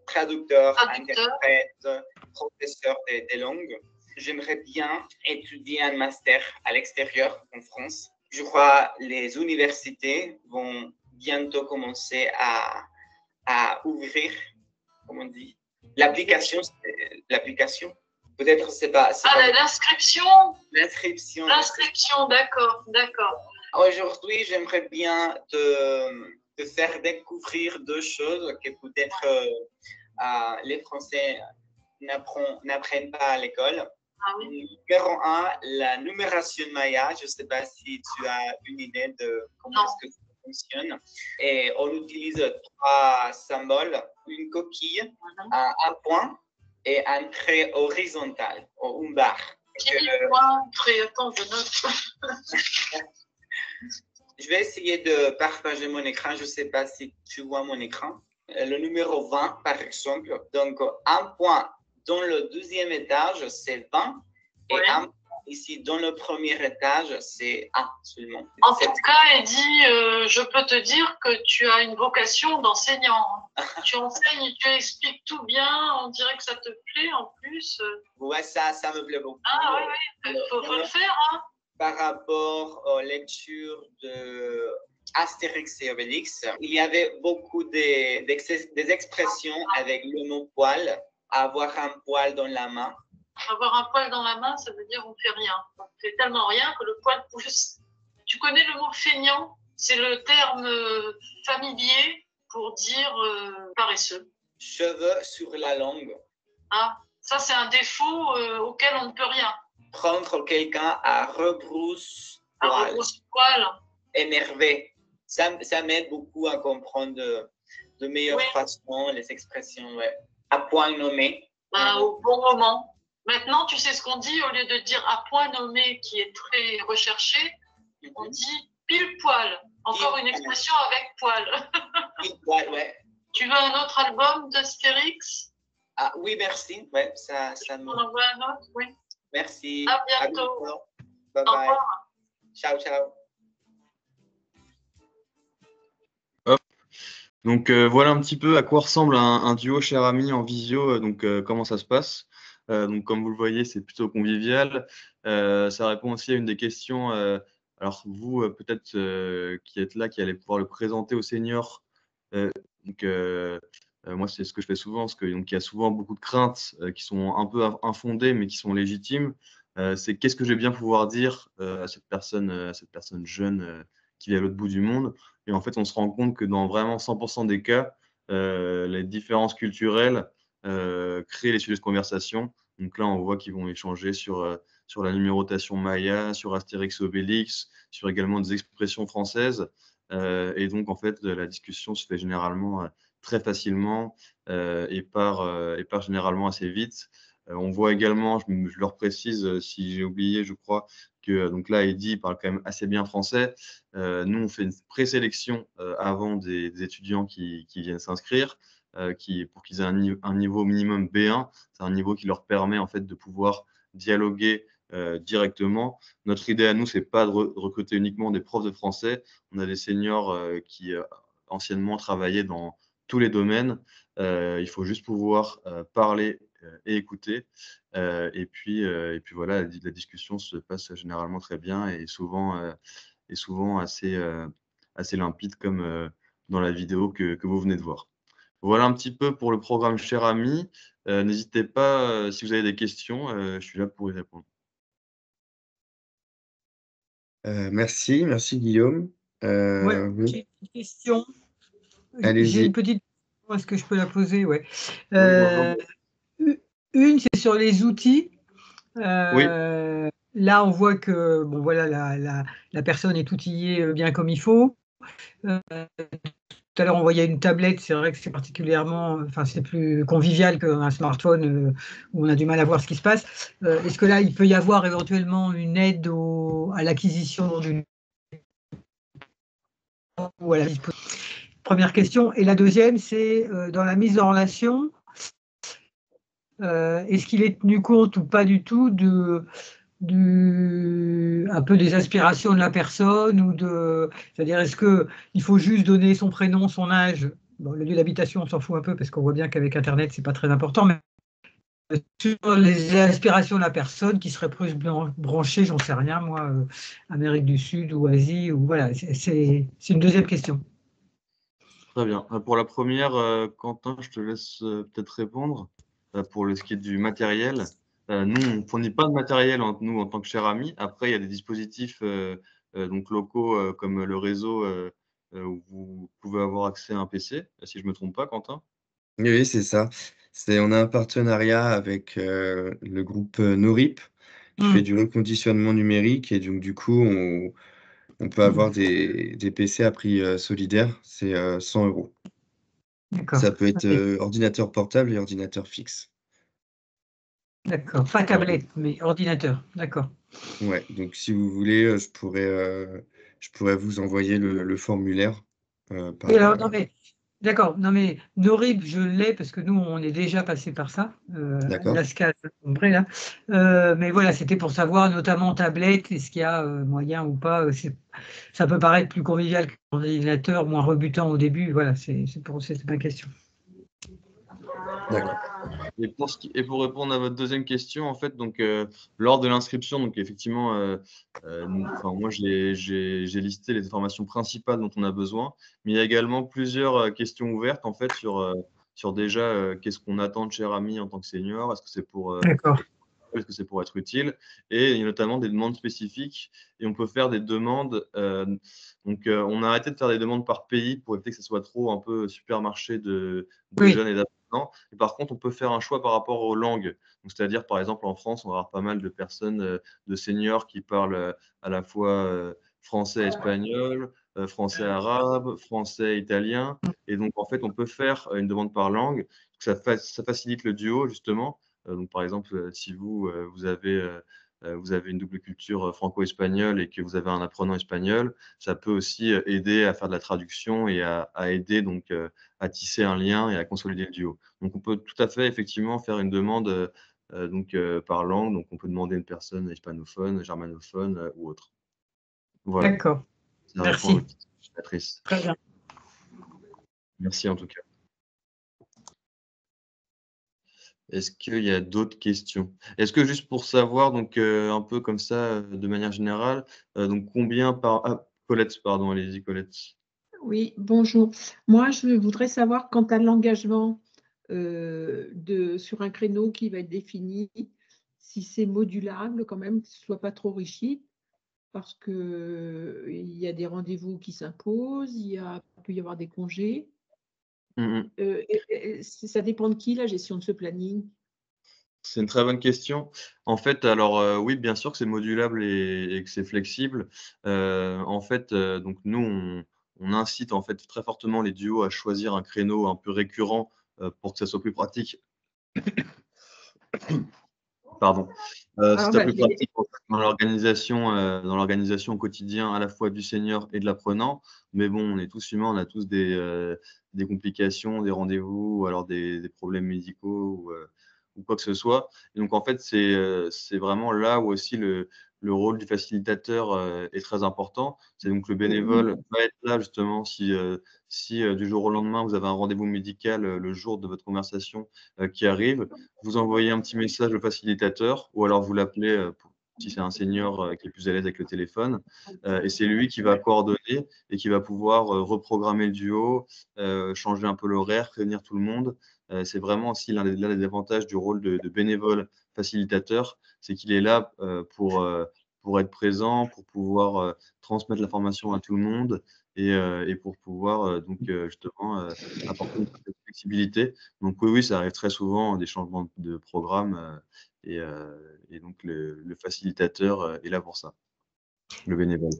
traducteur, interprète, professeur des langues. J'aimerais bien étudier un master à l'extérieur, en France. Je crois que les universités vont bientôt commencer à ouvrir, comment on dit, l'application. Peut-être c'est pas. L'inscription. L'inscription. L'inscription, d'accord. Aujourd'hui, j'aimerais bien te faire découvrir deux choses que peut-être les Français n'apprennent pas à l'école. Ah oui. Numéro 1, la numération Maya. Je ne sais pas si tu as une idée de comment est-ce que ça fonctionne. Et on utilise 3 symboles, une coquille, un point et un trait horizontal, ou une barre. Attends, je note. Je vais essayer de partager mon écran. Je ne sais pas si tu vois mon écran. Le numéro 20, par exemple. Donc, un point dans le 2e étage, c'est 20. Et un point ici, dans le 1er étage, c'est 1 seulement. En tout cas, Eddy, je peux te dire que tu as une vocation d'enseignant. Tu enseignes, tu expliques tout bien. On dirait que ça te plaît en plus. Ouais, ça me plaît beaucoup. Ah oui, il faut le faire. Hein. Par rapport aux lectures de Astérix et Obélix, il y avait beaucoup des expressions avec le mot poil, avoir un poil dans la main. Avoir un poil dans la main, ça veut dire on ne fait rien. On fait tellement rien que le poil pousse. Tu connais le mot feignant? C'est le terme familier pour dire paresseux. Cheveux sur la langue. Ah, ça, c'est un défaut auquel on ne peut rien. Prendre quelqu'un à rebrousse-poil. À rebrousse-poil. Énervé. Ça m'aide beaucoup à comprendre de meilleure façon les expressions. Ouais. À point nommé. Au bon moment. Maintenant, tu sais ce qu'on dit, au lieu de dire à point nommé qui est très recherché, on dit pile poil. Encore une expression avec poil. Pile poil, ouais. Tu veux un autre album d'Astérix? Ah, oui, merci. Ouais, ça me... On envoie un autre, oui. Merci. À bientôt. Bye bye. Ciao, ciao. Hop. Donc voilà un petit peu à quoi ressemble un duo cher ami en visio, comment ça se passe. Donc comme vous le voyez, c'est plutôt convivial. Ça répond aussi à une des questions. Alors vous, peut-être qui êtes là, qui allez pouvoir le présenter aux seniors. Moi, c'est ce que je fais souvent, parce qu'il y a souvent beaucoup de craintes qui sont un peu infondées, mais qui sont légitimes. C'est qu'est-ce que je vais bien pouvoir dire à cette personne jeune qui vit à l'autre bout du monde. Et en fait, on se rend compte que dans vraiment 100% des cas, les différences culturelles créent les sujets de conversation. Donc là, on voit qu'ils vont échanger sur la numérotation maya, sur Astérix et Obélix, sur également des expressions françaises. Et donc, en fait, la discussion se fait généralement très facilement et part généralement assez vite. On voit également, je leur précise si j'ai oublié, je crois, que donc là, Eddy parle quand même assez bien français. Nous, on fait une présélection avant des étudiants qui viennent s'inscrire, pour qu'ils aient un niveau minimum B1. C'est un niveau qui leur permet en fait de pouvoir dialoguer directement. Notre idée à nous, c'est pas de recruter uniquement des profs de français. On a des seniors qui anciennement travaillaient dans tous les domaines. Il faut juste pouvoir parler et écouter. Et puis voilà, la discussion se passe généralement très bien et souvent assez limpide comme dans la vidéo que vous venez de voir. Voilà un petit peu pour le programme Cher Ami. N'hésitez pas, si vous avez des questions, je suis là pour y répondre. Merci Guillaume. Ouais, Oui, j'ai une question. J'ai allez-y. une petite question. Est-ce que je peux la poser? Ouais. bonjour. Une, c'est sur les outils. Oui. Là, on voit que bon, voilà, la personne est outillée bien comme il faut. Tout à l'heure, on voyait une tablette. C'est vrai que c'est particulièrement, enfin, c'est plus convivial qu'un smartphone où on a du mal à voir ce qui se passe. Est-ce que là, il peut y avoir éventuellement une aide à l'acquisition d'une ou à la disposition? Première question. Et la deuxième, c'est dans la mise en relation, est-ce qu'il est tenu compte ou pas du tout un peu des aspirations de la personne c'est-à-dire est-ce qu'il faut juste donner son prénom, son âge, bon, le lieu d'habitation, on s'en fout un peu parce qu'on voit bien qu'avec Internet, c'est pas très important, mais sur les aspirations de la personne qui serait plus branchée, j'en sais rien, moi, Amérique du Sud ou Asie, ou voilà, c'est une deuxième question. Très bien. Pour la première, Quentin, je te laisse peut-être répondre pour ce qui est du matériel. Nous, on ne fournit pas de matériel, nous, en tant que cher ami. Après, il y a des dispositifs donc locaux comme le réseau où vous pouvez avoir accès à un PC, si je ne me trompe pas, Quentin. Oui, c'est ça. On a un partenariat avec le groupe Norip qui fait du reconditionnement numérique et donc du coup, on peut avoir des PC à prix solidaire, c'est 100 €. D'accord. Ça peut être ordinateur portable et ordinateur fixe. D'accord, pas tablette, mais ordinateur, d'accord. Ouais, donc si vous voulez, je pourrais vous envoyer le formulaire par. Et alors, non mais, d'accord, non mais Norib, je l'ai parce que nous, on est déjà passé par ça, D'accord. l'ASCAL, là. Mais voilà, c'était pour savoir, notamment tablette, est-ce qu'il y a moyen ou pas. Ça peut paraître plus convivial qu'un ordinateur, moins rebutant au début. Voilà, c'est ma question. D'accord. Et pour répondre à votre deuxième question, en fait, donc lors de l'inscription, donc effectivement, moi j'ai listé les informations principales dont on a besoin, mais il y a également plusieurs questions ouvertes en fait sur déjà qu'est-ce qu'on attend de cher ami en tant que senior. Est-ce que c'est pour D'accord. parce que c'est pour être utile. Et il y a notamment des demandes spécifiques. Et on peut faire des demandes. On a arrêté de faire des demandes par pays pour éviter que ce soit trop un peu supermarché de Oui. jeunes et d'apprenants. Et par contre, on peut faire un choix par rapport aux langues. C'est-à-dire, par exemple, en France, on va avoir pas mal de personnes, de seniors qui parlent à la fois français, espagnol, français, arabe, français, italien. Et donc, en fait, on peut faire une demande par langue. Ça facilite le duo, justement. Donc, par exemple, si vous avez une double culture franco-espagnole et que vous avez un apprenant espagnol, ça peut aussi aider à faire de la traduction et à aider donc à tisser un lien et à consolider le duo. Donc, on peut tout à fait effectivement faire une demande par langue. Donc, on peut demander à une personne hispanophone, germanophone ou autre. Voilà. D'accord. Ça Merci. répond à votre question, Patrice. Très bien. Merci en tout cas. Est-ce qu'il y a d'autres questions? Est-ce que juste pour savoir, donc un peu comme ça, de manière générale, donc combien par… Ah, Colette, pardon, allez-y Colette. Oui, bonjour. Moi, je voudrais savoir quant à l'engagement sur un créneau qui va être défini, si c'est modulable quand même, que ce ne soit pas trop rigide, parce qu'il y a des rendez-vous qui s'imposent, il peut y avoir des congés. Ça dépend de qui, la gestion de ce planning? C'est une très bonne question. En fait, alors oui, bien sûr que c'est modulable et que c'est flexible. En fait, donc nous, on incite en fait très fortement les duos à choisir un créneau un peu récurrent pour que ça soit plus pratique. Pardon. C'est plus pratique en fait, dans l'organisation au quotidien à la fois du senior et de l'apprenant. Mais bon, on est tous humains, on a tous des complications, des rendez-vous ou alors des problèmes médicaux ou quoi que ce soit. Et donc en fait, c'est vraiment là où aussi le rôle du facilitateur est très important. C'est donc le bénévole va être là justement si du jour au lendemain, vous avez un rendez-vous médical le jour de votre conversation qui arrive, vous envoyez un petit message au facilitateur ou alors vous l'appelez si c'est un senior qui est plus à l'aise avec le téléphone. Et c'est lui qui va coordonner et qui va pouvoir reprogrammer le duo, changer un peu l'horaire, prévenir tout le monde. C'est vraiment aussi l'un des avantages du rôle de bénévole facilitateur, c'est qu'il est là pour être présent, pour pouvoir transmettre l'information à tout le monde et pour pouvoir justement apporter une certaine flexibilité. Donc oui, ça arrive très souvent, des changements de programme et donc le facilitateur est là pour ça, le bénévole.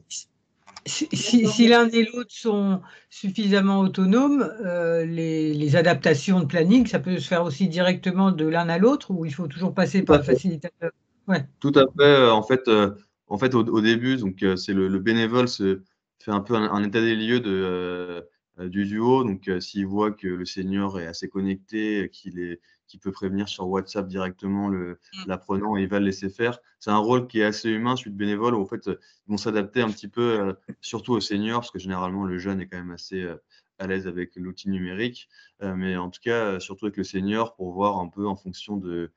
Si l'un et l'autre sont suffisamment autonomes, les adaptations de planning, ça peut se faire aussi directement de l'un à l'autre ou il faut toujours passer par le facilitateur? Ouais. Tout à fait. En fait, au début, donc c'est le bénévole se fait un peu un état des lieux du duo. Donc, s'il voit que le senior est assez connecté, qu'il peut prévenir sur WhatsApp directement l'apprenant et il va le laisser faire. C'est un rôle qui est assez humain, celui de bénévole, où en fait, ils vont s'adapter un petit peu, surtout aux seniors, parce que généralement, le jeune est quand même assez à l'aise avec l'outil numérique. Mais en tout cas, surtout avec le senior, pour voir un peu en fonction de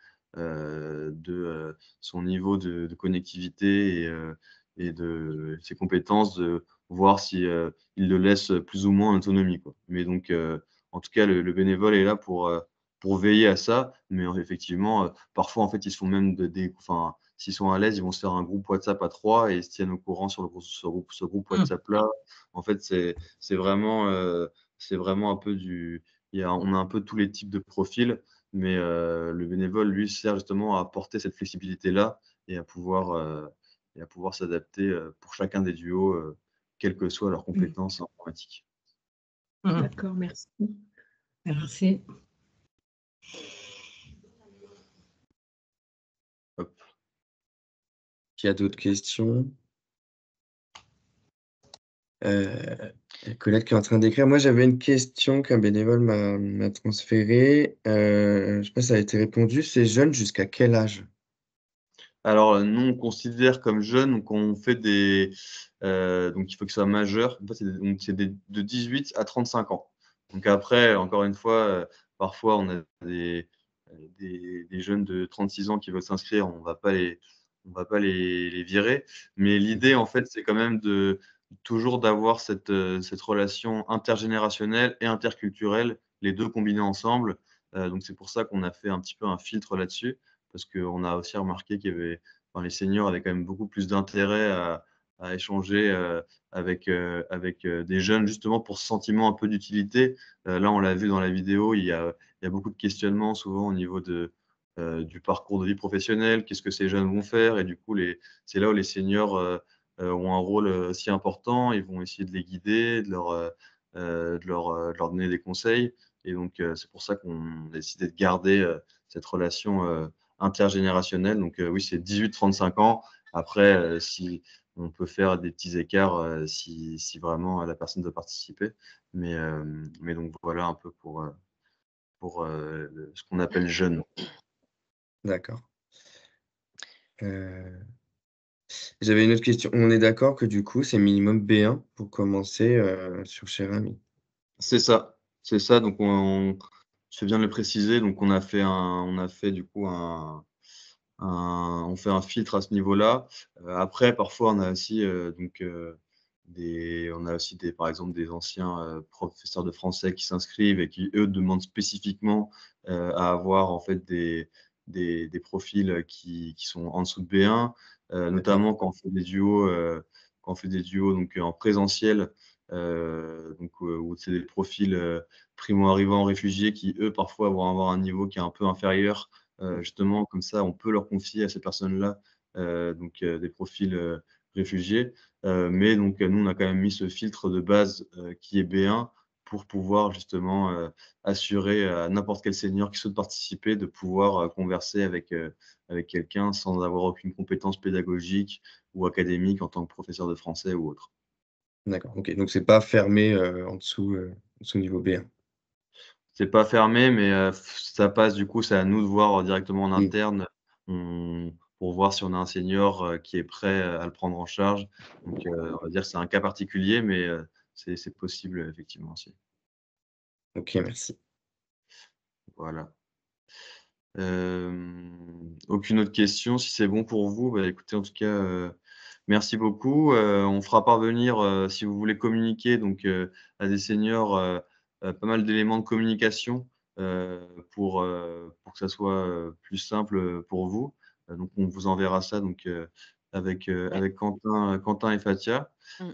son niveau de connectivité et de ses compétences, de voir si il le laisse plus ou moins en autonomie, quoi. Mais donc, en tout cas, le bénévole est là pour veiller à ça. Mais effectivement, parfois, en fait, ils se font même enfin, s'ils sont à l'aise, ils vont se faire un groupe WhatsApp à 3 et ils se tiennent au courant sur ce groupe WhatsApp-là. En fait, c'est vraiment un peu on a un peu tous les types de profils. Mais le bénévole, lui, sert justement à apporter cette flexibilité-là et à pouvoir s'adapter pour chacun des duos, quelles que soient leurs compétences informatiques. D'accord, merci. Merci. Hop. Il y a d'autres questions? Colette qui est en train d'écrire. Moi, j'avais une question qu'un bénévole m'a transférée. Je ne sais pas si ça a été répondu. C'est jeune jusqu'à quel âge? Alors, nous, on considère comme jeune, donc on fait donc il faut qu'il soit majeur. En fait, c'est de 18 à 35 ans. Donc après, encore une fois, parfois, on a des jeunes de 36 ans qui veulent s'inscrire, on va pas les virer. Mais l'idée, en fait, c'est quand même toujours d'avoir cette relation intergénérationnelle et interculturelle, les deux combinés ensemble. Donc c'est pour ça qu'on a fait un petit peu un filtre là-dessus. parce qu'on a aussi remarqué qu'il y avait, enfin, les seniors avaient quand même beaucoup plus d'intérêt à échanger avec des jeunes, justement pour ce sentiment un peu d'utilité. Là, on l'a vu dans la vidéo, il y a beaucoup de questionnements souvent au niveau du parcours de vie professionnelle, qu'est-ce que ces jeunes vont faire, et du coup, c'est là où les seniors ont un rôle aussi important. Ils vont essayer de les guider, de leur donner des conseils. Et donc, c'est pour ça qu'on a décidé de garder cette relation intergénérationnelle. Donc, oui, c'est 18-35 ans. Après, si on peut faire des petits écarts si vraiment la personne veut participer. Mais donc, voilà un peu pour ce qu'on appelle jeune. D'accord. J'avais une autre question. On est d'accord que du coup, c'est minimum B1 pour commencer sur Cher-Ami? C'est ça, c'est ça. Donc, tu fais bien de le préciser. Donc, on a fait du coup on fait un filtre à ce niveau-là. Après, parfois, on a aussi par exemple, des anciens professeurs de français qui s'inscrivent et qui, eux, demandent spécifiquement à avoir en fait des profils qui sont en dessous de B1, notamment quand on fait des duos, donc en présentiel, où c'est des profils primo-arrivants réfugiés qui, eux, parfois vont avoir un niveau qui est un peu inférieur. Justement, comme ça, on peut leur confier à ces personnes-là des profils réfugiés. Mais donc, nous, on a quand même mis ce filtre de base qui est B1 pour pouvoir justement assurer à n'importe quel senior qui souhaite participer de pouvoir converser avec quelqu'un sans avoir aucune compétence pédagogique ou académique en tant que professeur de français ou autre. D'accord, OK. Donc c'est pas fermé en dessous niveau B1. C'est pas fermé, mais ça passe, du coup, c'est à nous de voir directement en Mmh. interne, pour voir si on a un senior qui est prêt à le prendre en charge. Donc, on va dire que c'est un cas particulier, mais c'est possible effectivement aussi. OK, merci. Voilà. Aucune autre question? Si c'est bon pour vous, bah, écoutez, en tout cas, merci beaucoup. On fera parvenir, si vous voulez communiquer donc à des seniors, pas mal d'éléments de communication, pour que ça soit plus simple pour vous. Donc on vous enverra ça donc avec Quentin et Fatia.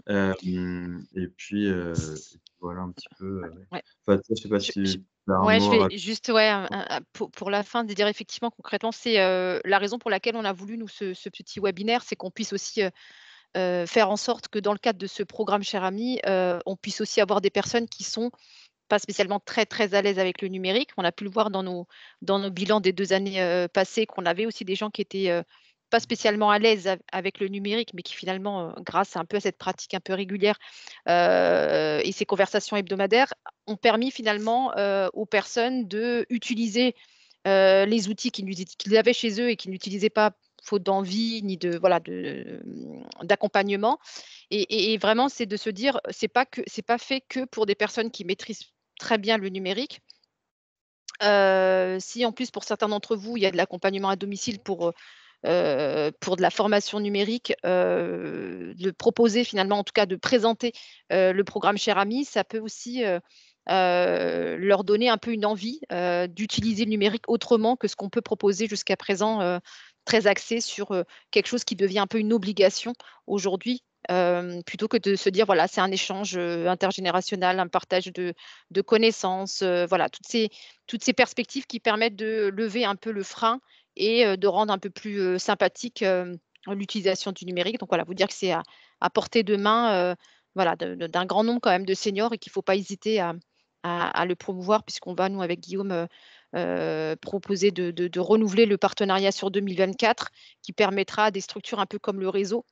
Et puis voilà un petit peu. Ouais. Fatia, je ne sais pas Je si tu as un Ouais, mot je à vais rajouter. juste, ouais, pour la fin, de dire effectivement concrètement, c'est la raison pour laquelle on a voulu, nous, ce petit webinaire, c'est qu'on puisse aussi faire en sorte que dans le cadre de ce programme Cher Ami, on puisse aussi avoir des personnes qui sont pas spécialement très, très à l'aise avec le numérique. On a pu le voir dans nos bilans des 2 années passées, qu'on avait aussi des gens qui étaient pas spécialement à l'aise avec le numérique, mais qui finalement, grâce un peu à cette pratique un peu régulière et ces conversations hebdomadaires, ont permis finalement aux personnes d'utiliser les outils qu'ils avaient chez eux et qu'ils n'utilisaient pas faute d'envie ni d'accompagnement. Et vraiment, c'est de se dire, c'est pas fait que pour des personnes qui maîtrisent très bien le numérique. Si en plus pour certains d'entre vous, il y a de l'accompagnement à domicile pour de la formation numérique, de proposer finalement, en tout cas de présenter, le programme Cher Ami, ça peut aussi, leur donner un peu une envie, d'utiliser le numérique autrement que ce qu'on peut proposer jusqu'à présent, très axé sur, quelque chose qui devient un peu une obligation aujourd'hui, plutôt que de se dire: «Voilà, c'est un échange, intergénérationnel, un partage de connaissances», voilà, toutes ces perspectives qui permettent de lever un peu le frein et de rendre un peu plus, sympathique, l'utilisation du numérique. Donc voilà, vous dire que c'est à portée de main, voilà, d'un grand nombre quand même de seniors et qu'il ne faut pas hésiter à le promouvoir puisqu'on va, nous, avec Guillaume, proposer de renouveler le partenariat sur 2024 qui permettra à des structures un peu comme le réseau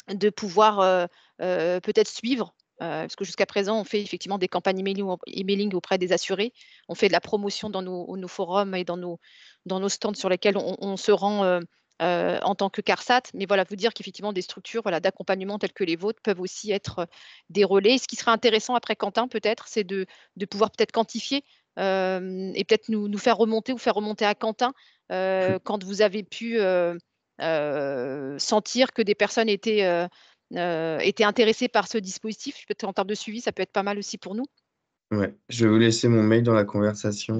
de pouvoir, peut-être suivre, parce que jusqu'à présent, on fait effectivement des campagnes emailing auprès des assurés. On fait de la promotion dans nos forums et dans nos stands sur lesquels on se rend, en tant que CARSAT. Mais voilà, vous dire qu'effectivement des structures, voilà, d'accompagnement telles que les vôtres peuvent aussi être, des relais. Ce qui serait intéressant après Quentin peut-être, c'est de pouvoir peut-être quantifier, et peut-être nous faire remonter ou faire remonter à Quentin, quand vous avez pu, sentir que des personnes étaient intéressées par ce dispositif. Peut-être en termes de suivi, ça peut être pas mal aussi pour nous. Ouais, je vais vous laisser mon mail dans la conversation,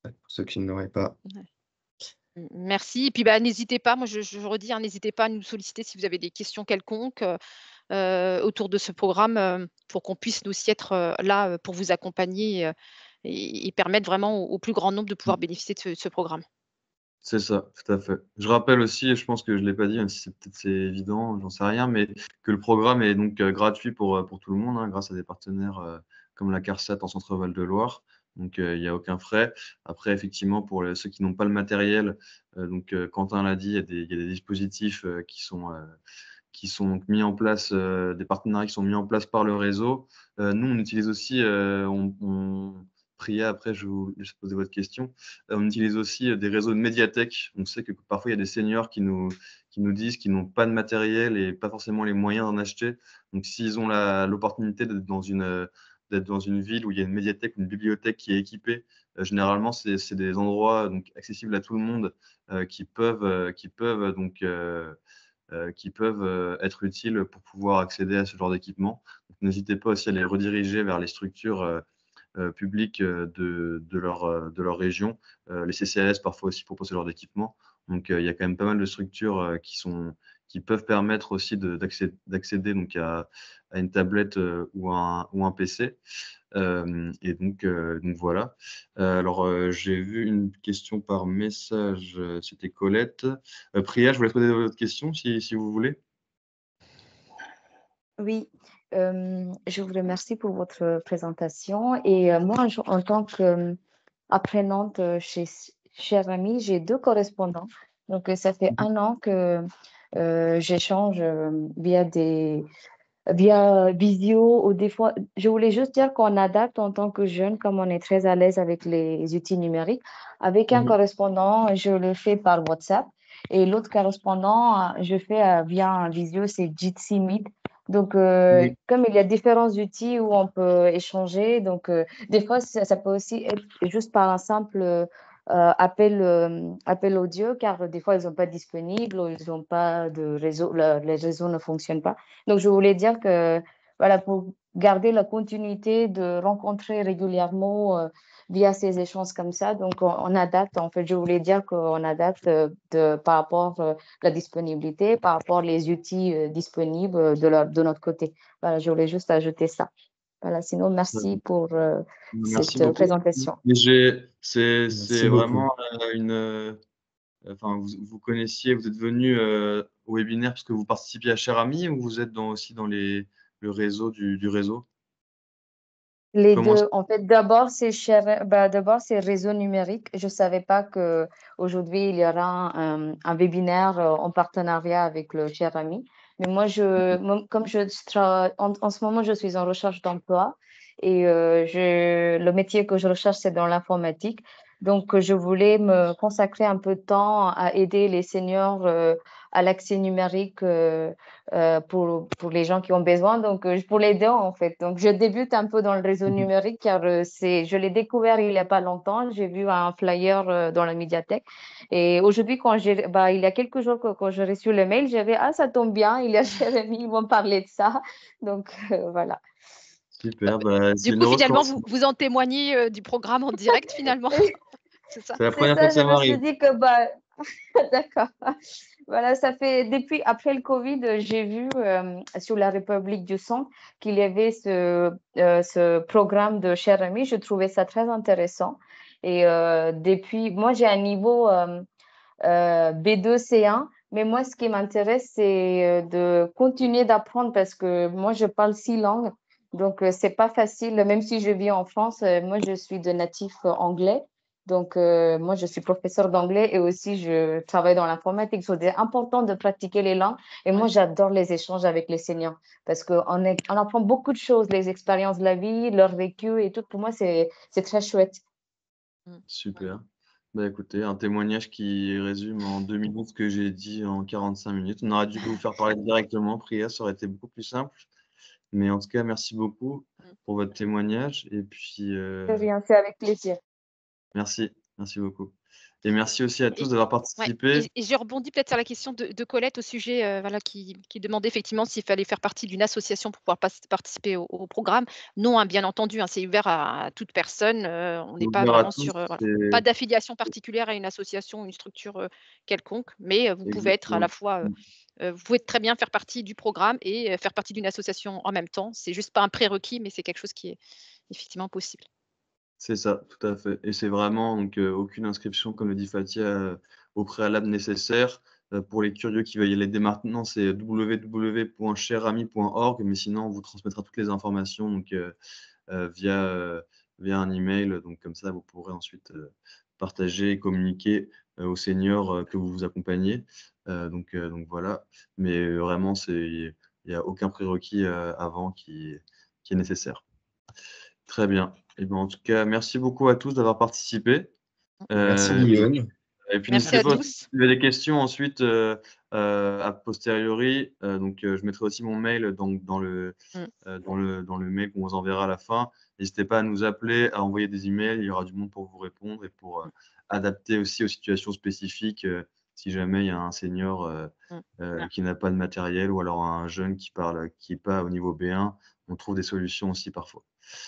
Ouais. pour ceux qui ne l'auraient pas. Ouais. Merci. Et puis, bah, n'hésitez pas, moi je redis, hein, n'hésitez pas à nous solliciter si vous avez des questions quelconques autour de ce programme pour qu'on puisse nous aussi être là pour vous accompagner et permettre vraiment au plus grand nombre de pouvoir bénéficier de ce programme. C'est ça, tout à fait. Je rappelle aussi, et je pense que je ne l'ai pas dit, même si c'est évident, j'en sais rien, mais que le programme est donc gratuit pour tout le monde, hein, grâce à des partenaires comme la CARSAT en Centre-Val de Loire. Donc, il n'y a aucun frais. Après, effectivement, pour ceux qui n'ont pas le matériel, Quentin l'a dit, il y a des dispositifs qui sont donc mis en place, des partenariats qui sont mis en place par le réseau. Nous, on utilise aussi, Priya, après, je vais poser votre question. On utilise aussi des réseaux de médiathèques. On sait que parfois, il y a des seniors qui nous disent qu'ils n'ont pas de matériel et pas forcément les moyens d'en acheter. Donc, s'ils ont l'opportunité d'être dans une ville où il y a une médiathèque, une bibliothèque qui est équipée, généralement, c'est des endroits donc, accessibles à tout le monde qui peuvent être utiles pour pouvoir accéder à ce genre d'équipement. N'hésitez pas aussi à les rediriger vers les structures publiques de leur région. Les CCAS parfois aussi proposent ce genre d'équipement. Donc il y a quand même pas mal de structures qui peuvent permettre aussi d'accéder donc à une tablette ou un PC. Et donc voilà. Alors, j'ai vu une question par message, c'était Colette. Priya, je vous laisse poser votre question si vous voulez. Oui, je vous remercie pour votre présentation. Et moi, en tant qu'apprenante chez Cher Ami, j'ai 2 correspondants. Donc, ça fait 1 an que j'échange via visio ou des fois. Je voulais juste dire qu'on adapte en tant que jeune, comme on est très à l'aise avec les outils numériques. Avec un correspondant, je le fais par WhatsApp. Et l'autre correspondant, je fais via un visio, c'est Jitsi Meet. Donc, Oui. comme il y a différents outils où on peut échanger, donc des fois, ça peut aussi être juste par un simple appel audio, car des fois, ils sont pas disponibles ou ils n'ont pas de réseau, les réseaux ne fonctionnent pas. Donc, je voulais dire que, voilà, pour garder la continuité de rencontrer régulièrement via ces échanges comme ça, donc on adapte. En fait, je voulais dire qu'on adapte par rapport à la disponibilité, par rapport aux outils disponibles de notre côté. Voilà, je voulais juste ajouter ça. Voilà, sinon, merci pour Merci cette beaucoup. présentation. Mais Merci c'est beaucoup. vraiment enfin, vous connaissiez, vous êtes venu au webinaire parce que vous participiez à Cher Ami ou vous êtes aussi dans le réseau du réseau? Les Comment deux, en fait, d'abord, d'abord, c'est réseau numérique. Je ne savais pas qu'aujourd'hui, il y aura un webinaire en partenariat avec le Cher Ami. Mais moi, comme en ce moment, je suis en recherche d'emploi et le métier que je recherche, c'est dans l'informatique. Donc, je voulais me consacrer un peu de temps à aider les seniors à l'accès numérique pour les gens qui ont besoin, donc pour les deux en fait. Donc je débute un peu dans le réseau numérique car je l'ai découvert il n'y a pas longtemps. J'ai vu un flyer dans la médiathèque et aujourd'hui il y a quelques jours quand j'ai reçu le mail, j'avais ça tombe bien, il y a Jérémy, ils vont parler de ça. Donc voilà. Super, c'est Du une coup, finalement, ressource. vous en témoignez du programme en direct, finalement. C'est ça. C'est la C'est première fois ça, que je ça me suis m'arrive. dit que d'accord. Voilà, ça fait depuis après le Covid, j'ai vu sur la République du Centre qu'il y avait ce programme de Cher Ami. Je trouvais ça très intéressant. Et depuis, moi j'ai un niveau B2 C1, mais moi ce qui m'intéresse c'est de continuer d'apprendre parce que moi je parle 6 langues, donc c'est pas facile. Même si je vis en France, moi je suis de natif anglais. Donc, moi, je suis professeure d'anglais et aussi je travaille dans l'informatique. C'est important de pratiquer les langues. Et moi, j'adore les échanges avec les seniors parce on apprend beaucoup de choses, les expériences de la vie, leur vécu et tout. Pour moi, c'est très chouette. Super. Écoutez, un témoignage qui résume en 2 minutes ce que j'ai dit en 45 minutes. On aurait dû vous faire parler directement, Priya, ça aurait été beaucoup plus simple. Mais en tout cas, merci beaucoup pour votre témoignage. Et puis, De rien, c'est avec plaisir. merci beaucoup. Et merci aussi à tous d'avoir Ouais, participé. et je rebondis peut-être sur la question de Colette au sujet, voilà, qui demandait effectivement s'il fallait faire partie d'une association pour pouvoir participer au programme. Non, hein, bien entendu, hein, c'est ouvert à toute personne, on n'est pas Ouvert à vraiment tous, sur, voilà, pas c'est d'affiliation particulière à une association, une structure, quelconque, mais vous pouvez être à la exactement. fois, vous pouvez très bien faire partie du programme et faire partie d'une association en même temps. C'est juste pas un prérequis, mais c'est quelque chose qui est effectivement possible. C'est ça, tout à fait. Et c'est vraiment donc aucune inscription, comme le dit Fatia, au préalable nécessaire. Pour les curieux qui veulent y aller dès maintenant, c'est www.cherami.org, mais sinon on vous transmettra toutes les informations donc via un email. Donc comme ça, vous pourrez ensuite partager et communiquer aux seniors que vous accompagnez. Donc voilà. Mais vraiment, il n'y a aucun prérequis avant qui est nécessaire. Très bien. Et ben, en tout cas, merci beaucoup à tous d'avoir participé. Merci Guillaume. Et puis Merci n'hésitez à pas, tous. si vous avez des questions ensuite a posteriori, donc je mettrai aussi mon mail dans le mail qu'on vous enverra à la fin. N'hésitez pas à nous appeler, à envoyer des emails, il y aura du monde pour vous répondre et pour adapter aussi aux situations spécifiques si jamais il y a un senior qui n'a pas de matériel ou alors un jeune qui n'est pas au niveau B1, on trouve des solutions aussi parfois.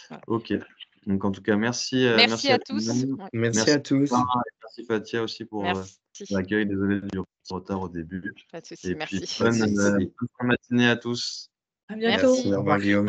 Voilà. Ok. Donc en tout cas, merci Merci à tout le tous. monde. Ouais. Merci à tous. Sarah et merci Fatia aussi pour Merci. l'accueil. Désolé du retard au début. Pas de souci, Et puis merci. Pas de souci. bonne matinée à tous. À Merci. bientôt. Merci, au revoir Guillaume.